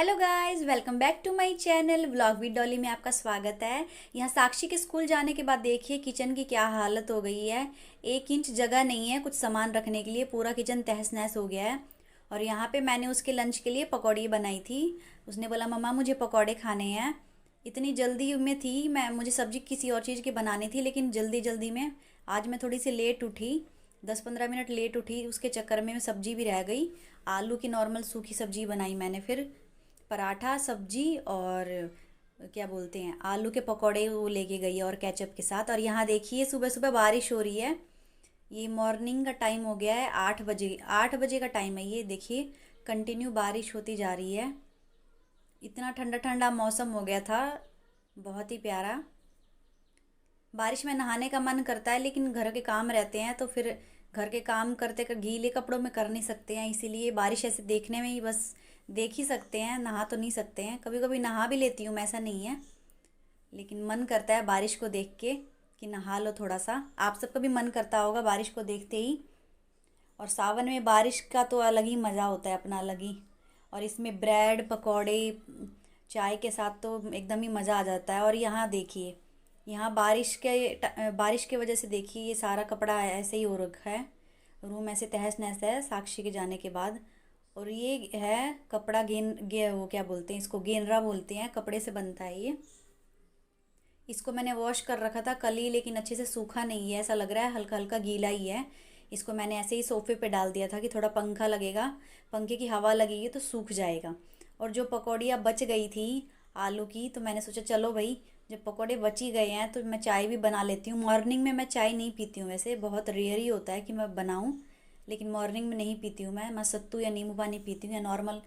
Hello guys, welcome back to my channel vlog with Dolly में आपका स्वागत है। यहाँ साक्षी के स्कूल जाने के बाद देखिए किचन की क्या हालत हो गई है। 1 इंच जगह नहीं है कुछ सामान रखने के लिए, पूरा किचन तहस नहस हो गया है। और यहाँ पे मैंने उसके लंच के लिए पकौड़ी बनाई थी। उसने बोला मम्मा मुझे पकौड़े खाने हैं। इतनी जल्दी में थी, मुझे सब्जी किसी और चीज़ की बनानी थी, लेकिन जल्दी जल्दी में आज मैं थोड़ी सी लेट उठी, 10-15 मिनट लेट उठी। उसके चक्कर में सब्जी भी रह गई। आलू की नॉर्मल सूखी सब्जी बनाई मैंने, फिर पराठा सब्जी और क्या बोलते हैं आलू के पकौड़े वो लेके गई है और केचप के साथ। और यहाँ देखिए सुबह सुबह बारिश हो रही है। ये मॉर्निंग का टाइम हो गया है, 8 बजे, 8 बजे का टाइम है। ये देखिए कंटिन्यू बारिश होती जा रही है। इतना ठंडा ठंडा मौसम हो गया था, बहुत ही प्यारा। बारिश में नहाने का मन करता है, लेकिन घर के काम रहते हैं तो फिर घर के काम करते कर गीले कपड़ों में कर नहीं सकते हैं, इसीलिए बारिश ऐसे देखने में ही बस देख ही सकते हैं, नहा तो नहीं सकते हैं। कभी कभी नहा भी लेती हूँ, ऐसा नहीं है, लेकिन मन करता है बारिश को देख के कि नहा लो थोड़ा सा। आप सबका भी मन करता होगा बारिश को देखते ही। और सावन में बारिश का तो अलग ही मज़ा होता है, अपना अलग ही। और इसमें ब्रेड पकौड़े चाय के साथ तो एकदम ही मज़ा आ जाता है। और यहाँ देखिए, यहाँ बारिश के वजह से देखिए ये सारा कपड़ा ऐसे ही हो रखा है। रूम ऐसे तहस नहस है साक्षी के जाने के बाद। और ये है कपड़ा वो क्या बोलते हैं इसको, गेंदरा बोलते हैं, कपड़े से बनता है ये। इसको मैंने वॉश कर रखा था कल ही, लेकिन अच्छे से सूखा नहीं है, ऐसा लग रहा है हल्का हल्का गीला ही है। इसको मैंने ऐसे ही सोफे पे डाल दिया था कि थोड़ा पंखा लगेगा, पंखे की हवा लगेगी तो सूख जाएगा। और जो पकौड़ियाँ बच गई थी आलू की, तो मैंने सोचा चलो भाई जब पकौड़े बच ही गए हैं तो मैं चाय भी बना लेती हूँ। मॉर्निंग में मैं चाय नहीं पीती हूँ, वैसे बहुत रेयर ही होता है कि मैं बनाऊँ, लेकिन मॉर्निंग में नहीं पीती हूँ। मैं सत्तू या नींबू पानी पीती हूँ या नॉर्मल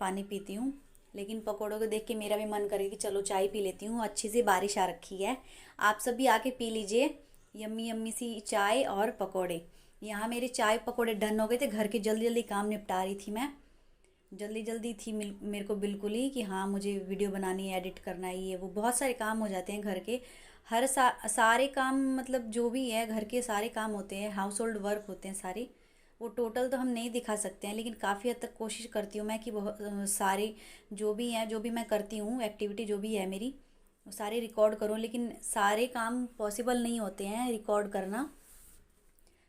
पानी पीती हूँ। लेकिन पकौड़ों को देख के मेरा भी मन करे कि चलो चाय पी लेती हूँ। अच्छी सी बारिश आ रखी है, आप सब भी आके पी लीजिए यम्मी यम्मी सी चाय और पकौड़े। यहाँ मेरे चाय पकौड़े डन हो गए थे, घर के जल्दी जल्दी काम निपटा रही थी मैं। जल्दी जल्दी थी मेरे को बिल्कुल ही कि हाँ मुझे वीडियो बनानी है, एडिट करना है, ये वो बहुत सारे काम हो जाते हैं घर के। सारे काम, मतलब जो भी है घर के सारे काम होते हैं, हाउस होल्ड वर्क होते हैं सारे। वो टोटल तो हम नहीं दिखा सकते हैं, लेकिन काफ़ी हद तक कोशिश करती हूँ मैं कि बहुत सारे जो भी हैं, जो भी मैं करती हूँ एक्टिविटी जो भी है मेरी, वो सारे रिकॉर्ड करूँ। लेकिन सारे काम पॉसिबल नहीं होते हैं रिकॉर्ड करना।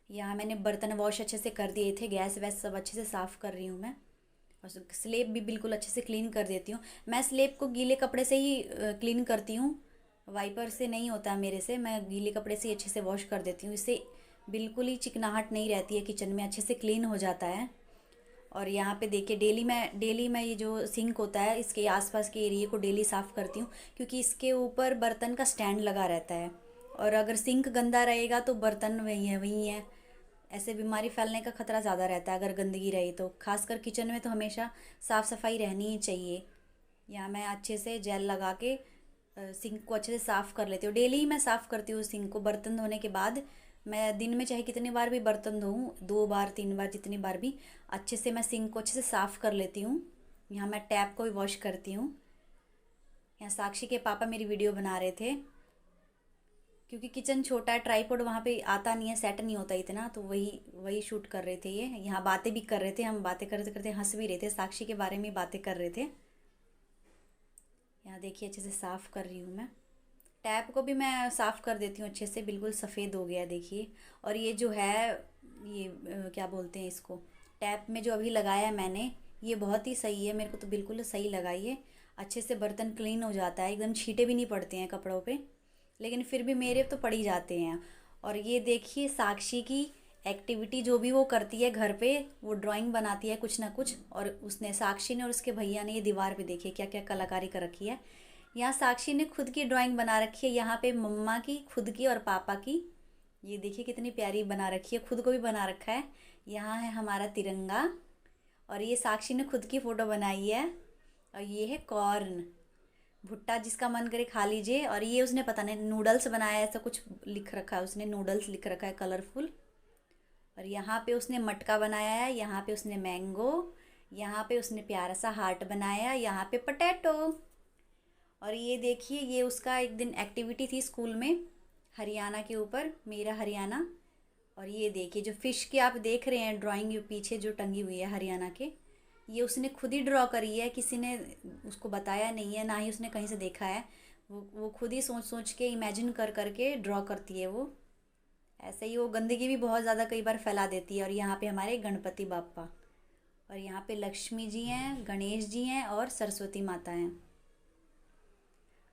यहाँ मैंने बर्तन वॉश अच्छे से कर दिए थे, गैस वैस सब अच्छे से साफ़ कर रही हूँ मैं। और स्लेब भी बिल्कुल अच्छे से क्लीन कर देती हूँ। मैं स्लेब को गीले कपड़े से ही क्लीन करती हूँ, वाइपर से नहीं होता मेरे से। मैं गीले कपड़े से ही अच्छे से वॉश कर देती हूँ, इससे बिल्कुल ही चिकनाहट नहीं रहती है किचन में, अच्छे से क्लीन हो जाता है। और यहाँ पे देखिए डेली मैं ये जो सिंक होता है इसके आसपास के एरिया को डेली साफ़ करती हूँ, क्योंकि इसके ऊपर बर्तन का स्टैंड लगा रहता है। और अगर सिंक गंदा रहेगा तो बर्तन वही है, ऐसे बीमारी फैलने का खतरा ज़्यादा रहता है अगर गंदगी रही तो। खासकर किचन में तो हमेशा साफ़ सफाई रहनी ही चाहिए। यहाँ मैं अच्छे से जेल लगा के सिंक को अच्छे से साफ़ कर लेती हूँ। डेली ही मैं साफ़ करती हूँ सिंक को। बर्तन धोने के बाद मैं दिन में चाहे कितनी बार भी बर्तन धोऊँ, 2 बार 3 बार जितनी बार भी, अच्छे से मैं सिंक को अच्छे से साफ़ कर लेती हूँ। यहाँ मैं टैप को भी वॉश करती हूँ। यहाँ साक्षी के पापा मेरी वीडियो बना रहे थे, क्योंकि किचन छोटा है, ट्राईपॉड वहाँ पे आता नहीं है, सेट नहीं होता इतना, तो वही वही शूट कर रहे थे। ये यहाँ बातें भी कर रहे थे, हम बातें करते करते हंस भी रहे थे, साक्षी के बारे में बातें कर रहे थे। यहाँ देखिए अच्छे से साफ़ कर रही हूँ मैं। टैप को भी मैं साफ़ कर देती हूँ अच्छे से, बिल्कुल सफ़ेद हो गया देखिए। और ये जो है ये क्या बोलते हैं इसको, टैप में जो अभी लगाया है मैंने, ये बहुत ही सही है, मेरे को तो बिल्कुल सही लगा ये। अच्छे से बर्तन क्लीन हो जाता है, एकदम छींटे भी नहीं पड़ते हैं कपड़ों पे, लेकिन फिर भी मेरे तो पड़ ही जाते हैं। और ये देखिए साक्षी की एक्टिविटी जो भी वो करती है घर पे, वो ड्राइंग बनाती है कुछ ना कुछ। और उसने, साक्षी ने और उसके भैया ने, ये दीवार पे देखिए क्या क्या कलाकारी कर रखी है। यहाँ साक्षी ने खुद की ड्राइंग बना रखी है, यहाँ पे मम्मा की, खुद की और पापा की। ये देखिए कितनी प्यारी बना रखी है, खुद को भी बना रखा है। यहाँ है हमारा तिरंगा, और ये साक्षी ने खुद की फ़ोटो बनाई है। और ये है कॉर्न, भुट्टा, जिसका मन करे खा लीजिए। और ये उसने पता नहीं नूडल्स बनाया है, ऐसा कुछ लिख रखा है उसने, नूडल्स लिख रखा है कलरफुल। और यहाँ पे उसने मटका बनाया है, यहाँ पे उसने मैंगो, यहाँ पे उसने प्यारा सा हार्ट बनाया, यहाँ पे पोटैटो। और ये देखिए ये उसका एक दिन एक्टिविटी थी स्कूल में, हरियाणा के ऊपर, मेरा हरियाणा। और ये देखिए जो फ़िश की आप देख रहे हैं ड्राइंग पीछे जो टंगी हुई है हरियाणा के, ये उसने खुद ही ड्रॉ करी है, किसी ने उसको बताया नहीं है, ना ही उसने कहीं से देखा है। वो खुद ही सोच सोच के इमेजिन कर करके ड्रॉ करती है वो। ऐसे ही वो गंदगी भी बहुत ज़्यादा कई बार फैला देती है। और यहाँ पे हमारे गणपति बापा, और यहाँ पे लक्ष्मी जी हैं, गणेश जी हैं और सरस्वती माता हैं।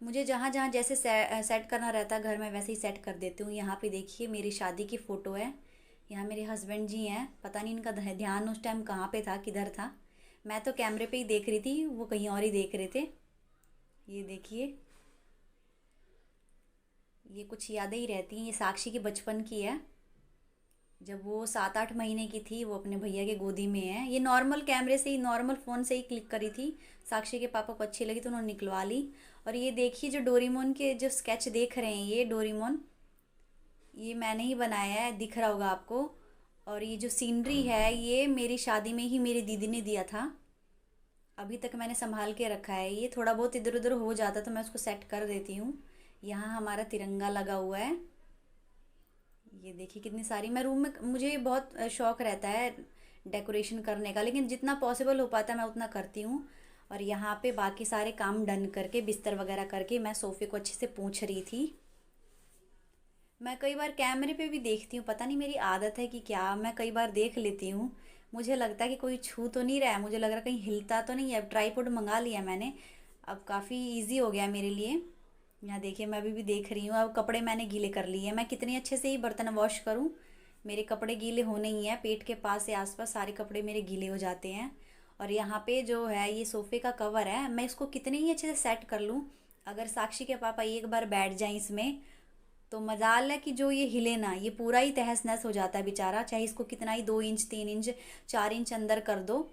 मुझे जहाँ जहाँ जैसे सेट करना रहता है घर में, वैसे ही सेट कर देती हूँ। यहाँ पे देखिए मेरी शादी की फ़ोटो है। यहाँ मेरे हस्बैंड जी हैं, पता नहीं इनका ध्यान उस टाइम कहाँ पे था, किधर था। मैं तो कैमरे पे ही देख रही थी, वो कहीं और ही देख रहे थे। ये देखिए, ये कुछ यादें ही रहती हैं। ये साक्षी की बचपन की है, जब वो 7-8 महीने की थी। वो अपने भैया के गोदी में है। ये नॉर्मल कैमरे से ही, नॉर्मल फ़ोन से ही क्लिक करी थी। साक्षी के पापा को अच्छी लगी तो उन्होंने निकलवा ली। और ये देखिए जो डोरेमोन के जो स्केच देख रहे हैं, ये डोरेमोन, ये मैंने ही बनाया है, दिख रहा होगा आपको। और ये जो सीनरी है, ये मेरी शादी में ही मेरी दीदी ने दिया था। अभी तक मैंने संभाल के रखा है। ये थोड़ा बहुत इधर उधर हो जाता तो मैं उसको सेट कर देती हूँ। यहाँ हमारा तिरंगा लगा हुआ है। ये देखिए कितनी सारी, मैं रूम में, मुझे बहुत शौक रहता है डेकोरेशन करने का, लेकिन जितना पॉसिबल हो पाता है मैं उतना करती हूँ। और यहाँ पे बाकी सारे काम डन करके, बिस्तर वगैरह करके, मैं सोफ़े को अच्छे से पोंछ रही थी। मैं कई बार कैमरे पे भी देखती हूँ, पता नहीं मेरी आदत है कि क्या, मैं कई बार देख लेती हूँ। मुझे लगता है कि कोई छू तो नहीं रहा है, मुझे लग रहा है कहीं हिलता तो नहीं है। अब ट्राईपॉड मंगा लिया मैंने, अब काफ़ी इजी हो गया मेरे लिए। यहाँ देखिए मैं अभी भी देख रही हूँ। अब कपड़े मैंने गीले कर लिए हैं। मैं कितनी अच्छे से ही बर्तन वॉश करूँ, मेरे कपड़े गीले होने ही हैं। पेट के पास से आसपास सारे कपड़े मेरे गीले हो जाते हैं। और यहाँ पे जो है ये सोफ़े का कवर है, मैं इसको कितने ही अच्छे से सेट कर लूँ, अगर साक्षी के पापा एक बार बैठ जाएं इसमें, तो मजाल है कि जो ये हिले ना, ये पूरा ही तहस नहस हो जाता है बेचारा। चाहे इसको कितना ही 2 इंच 3 इंच 4 इंच अंदर कर दो,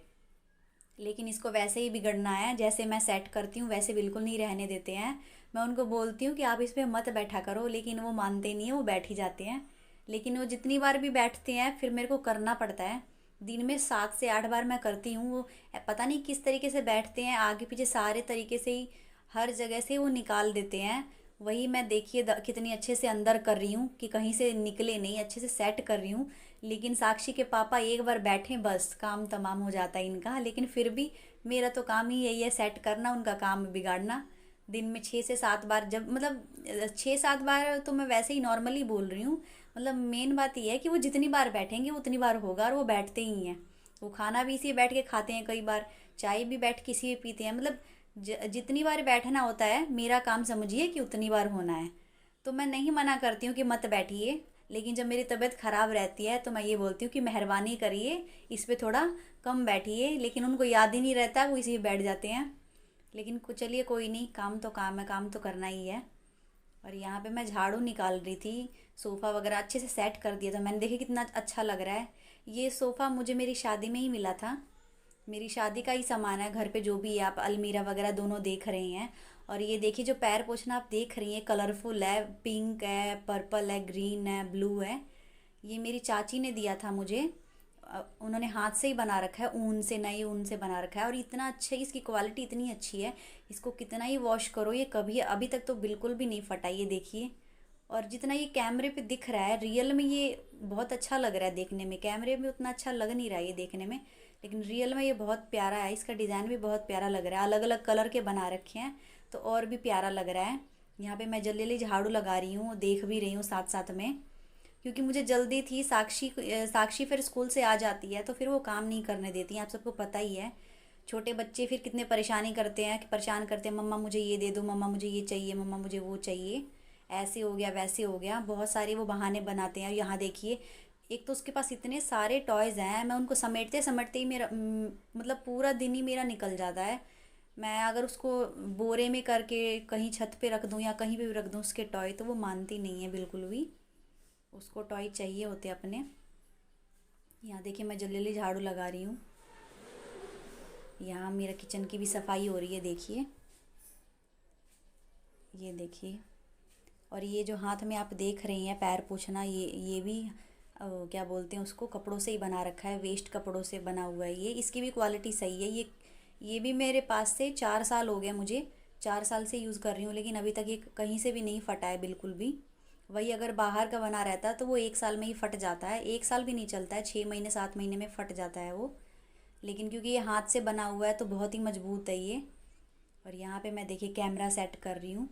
लेकिन इसको वैसे ही बिगड़ना है। जैसे मैं सेट करती हूँ वैसे बिल्कुल नहीं रहने देते हैं। मैं उनको बोलती हूँ कि आप इस पर मत बैठा करो, लेकिन वो मानते नहीं है, वो बैठ ही जाते हैं। लेकिन वो जितनी बार भी बैठते हैं फिर मेरे को करना पड़ता है। दिन में 7 से 8 बार मैं करती हूँ। वो पता नहीं किस तरीके से बैठते हैं, आगे पीछे सारे तरीके से ही, हर जगह से वो निकाल देते हैं। वही मैं देखिए कितनी अच्छे से अंदर कर रही हूँ कि कहीं से निकले नहीं, अच्छे से सेट कर रही हूँ। लेकिन साक्षी के पापा एक बार बैठे बस काम तमाम हो जाता है इनका। लेकिन फिर भी मेरा तो काम ही यही है, सेट करना, उनका काम बिगाड़ना। दिन में 6 से 7 बार, जब मतलब 6-7 बार तो मैं वैसे ही नॉर्मली बोल रही हूँ। मतलब मेन बात यह है कि वो जितनी बार बैठेंगे उतनी बार होगा, और वो बैठते ही हैं। वो खाना भी इसी बैठ के खाते हैं, कई बार चाय भी बैठ के इसी पीते हैं। मतलब जितनी बार बैठना होता है, मेरा काम समझिए कि उतनी बार होना है। तो मैं नहीं मना करती हूँ कि मत बैठिए, लेकिन जब मेरी तबीयत ख़राब रहती है तो मैं ये बोलती हूँ कि मेहरबानी करिए, इस पे थोड़ा कम बैठिए। लेकिन उनको याद ही नहीं रहता, वो इसी पे बैठ जाते हैं। लेकिन चलिए कोई नहीं, काम तो काम है, काम तो करना ही है। और यहाँ पे मैं झाड़ू निकाल रही थी, सोफ़ा वगैरह अच्छे से सेट कर दिया था मैंने। देखिए कितना अच्छा लग रहा है। ये सोफ़ा मुझे मेरी शादी में ही मिला था, मेरी शादी का ही सामान है। घर पे जो भी है, आप अलमीरा वगैरह दोनों देख रहे हैं। और ये देखिए जो पैर पोछना आप देख रही हैं, कलरफुल है, पिंक है, पर्पल है, ग्रीन है, ब्लू है। ये मेरी चाची ने दिया था मुझे। उन्होंने हाथ से ही बना रखा है, ऊन से, नई ऊन से बना रखा है। और इतना अच्छा, इसकी क्वालिटी इतनी अच्छी है, इसको कितना ही वॉश करो ये कभी अभी तक तो बिल्कुल भी नहीं फटा, ये देखिए। और जितना ये कैमरे पे दिख रहा है, रियल में ये बहुत अच्छा लग रहा है देखने में। कैमरे में उतना अच्छा लग नहीं रहा है ये देखने में, लेकिन रियल में ये बहुत प्यारा है। इसका डिज़ाइन भी बहुत प्यारा लग रहा है, अलग अलग कलर के बना रखे हैं तो और भी प्यारा लग रहा है। यहाँ पे मैं जल्दी जल्दी झाड़ू लगा रही हूँ, देख भी रही हूँ साथ साथ में, क्योंकि मुझे जल्दी थी। साक्षी फिर स्कूल से आ जाती है तो फिर वो काम नहीं करने देती हैं, आप सबको पता ही है। छोटे बच्चे फिर कितने परेशानी करते हैं, कि परेशान करते हैं, मम्मा मुझे ये दे दो, मम्मा मुझे ये चाहिए, मम्मा मुझे वो चाहिए, ऐसे हो गया वैसे हो गया, बहुत सारे वो बहाने बनाते हैं। और यहाँ देखिए, एक तो उसके पास इतने सारे टॉयज़ हैं, मैं उनको समेटते समेटते ही मेरा मतलब पूरा दिन ही मेरा निकल जाता है। मैं अगर उसको बोरे में करके कहीं छत पे रख दूँ या कहीं पे भी रख दूँ उसके टॉय, तो वो मानती नहीं है बिल्कुल भी, उसको टॉय चाहिए होते अपने। यहाँ देखिए मैं जल्दी जल्दी झाड़ू लगा रही हूँ। यहाँ मेरा किचन की भी सफाई हो रही है, देखिए, ये देखिए। और ये जो हाथ में आप देख रही हैं पैर पोंछना, ये भी क्या बोलते हैं उसको, कपड़ों से ही बना रखा है, वेस्ट कपड़ों से बना हुआ है ये। इसकी भी क्वालिटी सही है। ये भी मेरे पास से 4 साल हो गए, मुझे 4 साल से यूज़ कर रही हूँ, लेकिन अभी तक ये कहीं से भी नहीं फटा है बिल्कुल भी। वही अगर बाहर का बना रहता तो वो 1 साल में ही फट जाता है, 1 साल भी नहीं चलता है, 6 महीने 7 महीने में फट जाता है वो। लेकिन क्योंकि ये हाथ से बना हुआ है तो बहुत ही मजबूत है ये। और यहाँ पे मैं देखिए कैमरा सेट कर रही हूँ,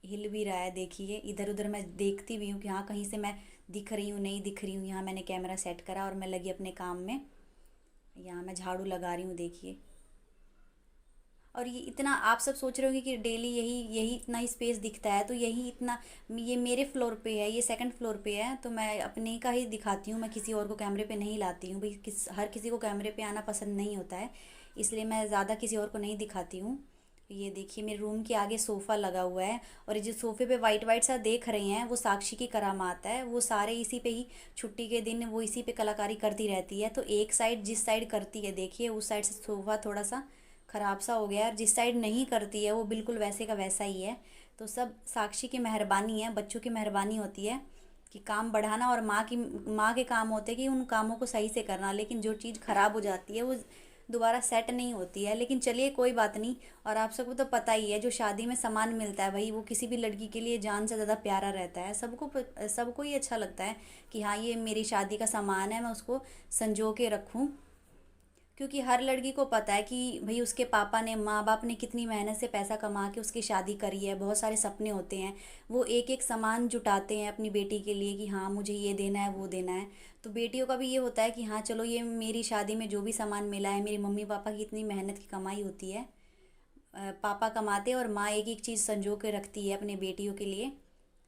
हिल भी रहा है, देखिए इधर उधर मैं देखती भी हूँ कि हाँ कहीं से मैं दिख रही हूँ नहीं दिख रही हूँ। यहाँ मैंने कैमरा सेट करा और मैं लगी अपने काम में। यहाँ मैं झाड़ू लगा रही हूँ देखिए। और ये इतना आप सब सोच रहे होंगे कि डेली यही यही इतना ही स्पेस दिखता है, तो यही इतना, ये मेरे फ्लोर पे है, ये सेकंड फ्लोर पे है, तो मैं अपने का ही दिखाती हूँ, मैं किसी और को कैमरे पे नहीं लाती हूँ भाई। हर किसी को कैमरे पे आना पसंद नहीं होता है, इसलिए मैं ज़्यादा किसी और को नहीं दिखाती हूँ। ये देखिए मेरे रूम के आगे सोफ़ा लगा हुआ है, और ये जो सोफ़े पे वाइट वाइट सा देख रहे हैं वो साक्षी की करामात है। वो सारे इसी पे ही, छुट्टी के दिन वो इसी पे कलाकारी करती रहती है। तो एक साइड जिस साइड करती है देखिए उस साइड से सोफ़ा थोड़ा सा ख़राब सा हो गया है, और जिस साइड नहीं करती है वो बिल्कुल वैसे का वैसा ही है। तो सब साक्षी की मेहरबानी है, बच्चों की मेहरबानी होती है कि काम बढ़ाना, और माँ के काम होते हैं कि उन कामों को सही से करना। लेकिन जो चीज़ ख़राब हो जाती है वो दोबारा सेट नहीं होती है। लेकिन चलिए कोई बात नहीं। और आप सबको तो पता ही है जो शादी में सामान मिलता है भाई वो किसी भी लड़की के लिए जान से ज़्यादा प्यारा रहता है। सबको ही अच्छा लगता है कि हाँ ये मेरी शादी का सामान है, मैं उसको संजो के रखूँ। क्योंकि हर लड़की को पता है कि भाई उसके पापा ने, माँ बाप ने कितनी मेहनत से पैसा कमा के उसकी शादी करी है, बहुत सारे सपने होते हैं। वो एक एक सामान जुटाते हैं अपनी बेटी के लिए कि हाँ मुझे ये देना है वो देना है। तो बेटियों का भी ये होता है कि हाँ चलो ये मेरी शादी में जो भी सामान मिला है, मेरी मम्मी पापा की इतनी मेहनत की कमाई होती है। पापा कमाते हैं और माँ एक एक चीज़ संजो के रखती है अपने बेटियों के लिए।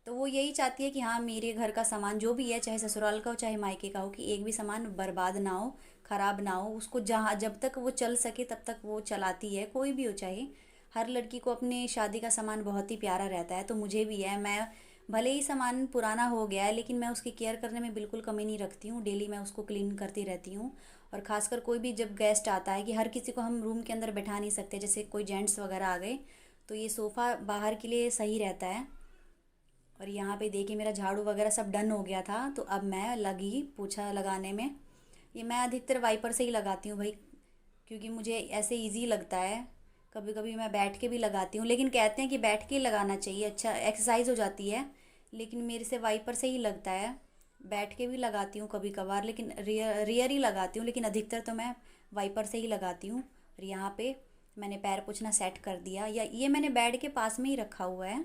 तो वो यही चाहती है कि हाँ मेरे घर का सामान जो भी है, चाहे ससुराल का हो चाहे मायके का हो, कि एक भी सामान बर्बाद ना हो, ख़राब ना हो। उसको जहाँ जब तक वो चल सके तब तक वो चलाती है, कोई भी हो चाहे। हर लड़की को अपने शादी का सामान बहुत ही प्यारा रहता है, तो मुझे भी है। मैं भले ही सामान पुराना हो गया है लेकिन मैं उसकी केयर करने में बिल्कुल कमी नहीं रखती हूँ, डेली मैं उसको क्लीन करती रहती हूँ। और ख़ासकर कोई भी जब गेस्ट आता है, कि हर किसी को हम रूम के अंदर बैठा नहीं सकते, जैसे कोई जेंट्स वगैरह आ गए, तो ये सोफ़ा बाहर के लिए सही रहता है। और यहाँ पे देखिए मेरा झाड़ू वगैरह सब डन हो गया था, तो अब मैं लगी पोछा लगाने में। ये मैं अधिकतर वाइपर से ही लगाती हूँ भाई, क्योंकि मुझे ऐसे इजी लगता है। कभी कभी मैं बैठ के भी लगाती हूँ, लेकिन कहते हैं कि बैठ के ही लगाना चाहिए, अच्छा एक्सरसाइज हो जाती है। लेकिन मेरे से वाइपर से ही लगता है। बैठ के भी लगाती हूँ कभी कभार, लेकिन रेयर ही लगाती हूँ, लेकिन अधिकतर तो मैं वाइपर से ही लगाती हूँ। और यहाँ पे मैंने पैर पोछना सेट कर दिया, या ये मैंने बेड के पास में ही रखा हुआ है,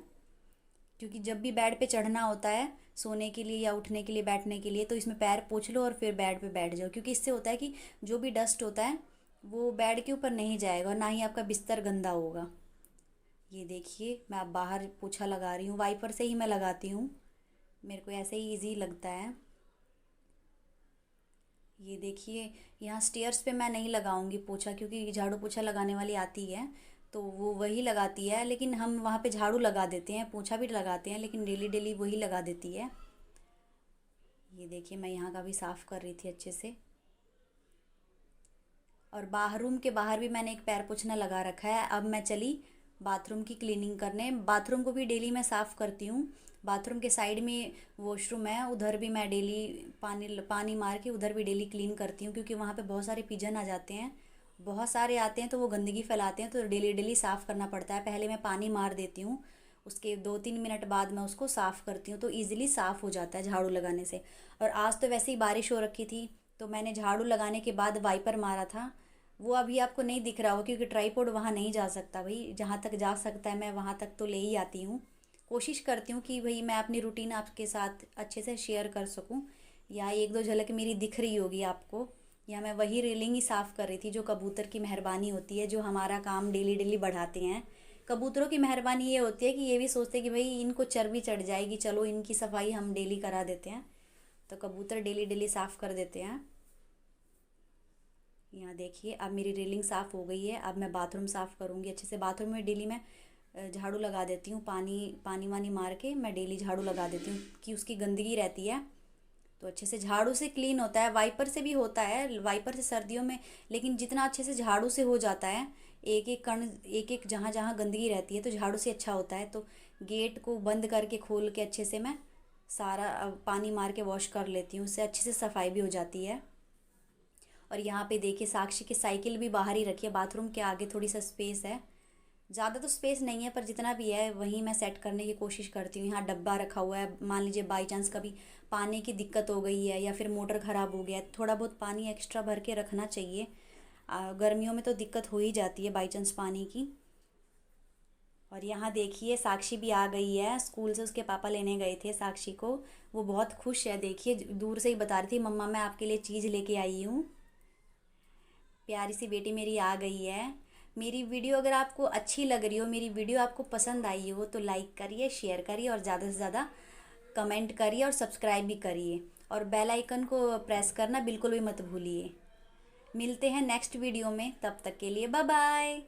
क्योंकि जब भी बेड पे चढ़ना होता है सोने के लिए या उठने के लिए, बैठने के लिए, तो इसमें पैर पोंछ लो और फिर बेड पे बैठ जाओ। क्योंकि इससे होता है कि जो भी डस्ट होता है वो बेड के ऊपर नहीं जाएगा, और ना ही आपका बिस्तर गंदा होगा। ये देखिए मैं अब बाहर पोछा लगा रही हूँ, वाइपर से ही मैं लगाती हूँ, मेरे को ऐसे ही इजी लगता है। ये देखिए यहाँ स्टेयर्स पे मैं नहीं लगाऊंगी पोछा, क्योंकि झाड़ू पोछा लगाने वाली आती है तो वो वही लगाती है। लेकिन हम वहाँ पे झाड़ू लगा देते हैं, पोछा भी लगाते हैं, लेकिन डेली डेली वही लगा देती है। ये देखिए मैं यहाँ का भी साफ़ कर रही थी अच्छे से। और बाथरूम के बाहर भी मैंने एक पैर पोछना लगा रखा है। अब मैं चली बाथरूम की क्लीनिंग करने। बाथरूम को भी डेली मैं साफ़ करती हूँ। बाथरूम के साइड में वॉशरूम है, उधर भी मैं डेली पानी पानी मार के उधर भी डेली क्लीन करती हूँ, क्योंकि वहाँ पे बहुत सारे पिजन आ जाते हैं, बहुत सारे आते हैं, तो वो गंदगी फैलाते हैं, तो डेली डेली साफ़ करना पड़ता है। पहले मैं पानी मार देती हूँ, उसके 2-3 मिनट बाद मैं उसको साफ़ करती हूँ, तो ईज़िली साफ़ हो जाता है झाड़ू लगाने से। और आज तो वैसे ही बारिश हो रखी थी, तो मैंने झाड़ू लगाने के बाद वाइपर मारा था। वो अभी आपको नहीं दिख रहा हो क्योंकि ट्राईपोड वहाँ नहीं जा सकता भाई, जहाँ तक जा सकता है मैं वहाँ तक तो ले ही आती हूँ। कोशिश करती हूँ कि भाई मैं अपनी रूटीन आपके साथ अच्छे से शेयर कर सकूँ। या एक दो झलक मेरी दिख रही होगी आपको, या मैं वही रेलिंग ही साफ़ कर रही थी, जो कबूतर की मेहरबानी होती है, जो हमारा काम डेली डेली बढ़ाते हैं। कबूतरों की मेहरबानी ये होती है कि ये भी सोचते हैं कि भाई इनको चर्बी चढ़ जाएगी, चलो इनकी सफाई हम डेली करा देते हैं, तो कबूतर डेली डेली साफ़ कर देते हैं। यहाँ देखिए अब मेरी रेलिंग साफ़ हो गई है। अब मैं बाथरूम साफ़ करूँगी अच्छे से। बाथरूम में डेली मैं झाड़ू लगा देती हूँ, पानी पानी वानी मार के मैं डेली झाड़ू लगा देती हूँ, कि उसकी गंदगी रहती है तो अच्छे से झाड़ू से क्लीन होता है। वाइपर से भी होता है, वाइपर से सर्दियों में, लेकिन जितना अच्छे से झाड़ू से हो जाता है, एक एक कण, एक एक जहाँ जहाँ गंदगी रहती है तो झाड़ू से अच्छा होता है। तो गेट को बंद करके खोल के अच्छे से मैं सारा पानी मार के वॉश कर लेती हूँ, उससे अच्छे से सफाई भी हो जाती है। और यहाँ पे देखिए साक्षी की साइकिल भी बाहर ही रखी है, बाथरूम के आगे थोड़ी सा स्पेस है, ज़्यादा तो स्पेस नहीं है, पर जितना भी है वहीं मैं सेट करने की कोशिश करती हूँ। यहाँ डब्बा रखा हुआ है, मान लीजिए बाई चांस कभी पानी की दिक्कत हो गई है या फिर मोटर ख़राब हो गया है, थोड़ा बहुत पानी एक्स्ट्रा भर के रखना चाहिए। गर्मियों में तो दिक्कत हो ही जाती है बाई चांस पानी की। और यहाँ देखिए साक्षी भी आ गई है, स्कूल से उसके पापा लेने गए थे साक्षी को। वो बहुत खुश है, देखिए दूर से ही बता रही थी, मम्मा मैं आपके लिए चीज़ लेके आई हूँ। प्यारी सी बेटी मेरी आ गई है। मेरी वीडियो अगर आपको अच्छी लग रही हो, मेरी वीडियो आपको पसंद आई हो, तो लाइक करिए, शेयर करिए और ज़्यादा से ज़्यादा कमेंट करिए और सब्सक्राइब भी करिए। और बेल आइकन को प्रेस करना बिल्कुल भी मत भूलिए। मिलते हैं नेक्स्ट वीडियो में, तब तक के लिए बाय बाय।